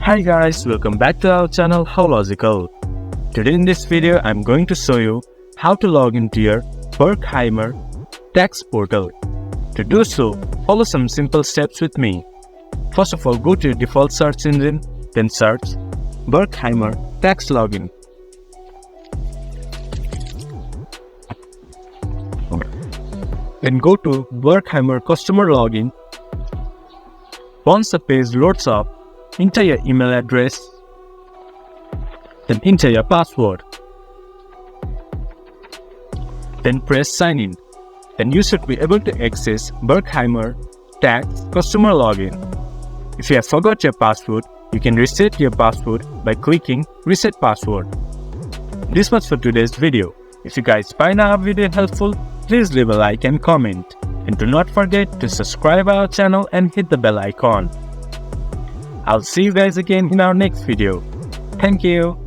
Hi guys, welcome back to our channel How Logical. Today in this video I'm going to show you how to log into your Berkheimer Tax portal. To do so, follow some simple steps with me. First of all, go to your default search engine, then search Berkheimer Tax Login. Then go to Berkheimer Customer Login. Once the page loads up, enter your email address, then enter your password. Then press sign in. Then you should be able to access Berkheimer Tax Customer Login. If you have forgot your password, you can reset your password by clicking Reset Password. This was for today's video. If you guys find our video helpful, please leave a like and comment. And do not forget to subscribe our channel and hit the bell icon. I'll see you guys again in our next video. Thank you.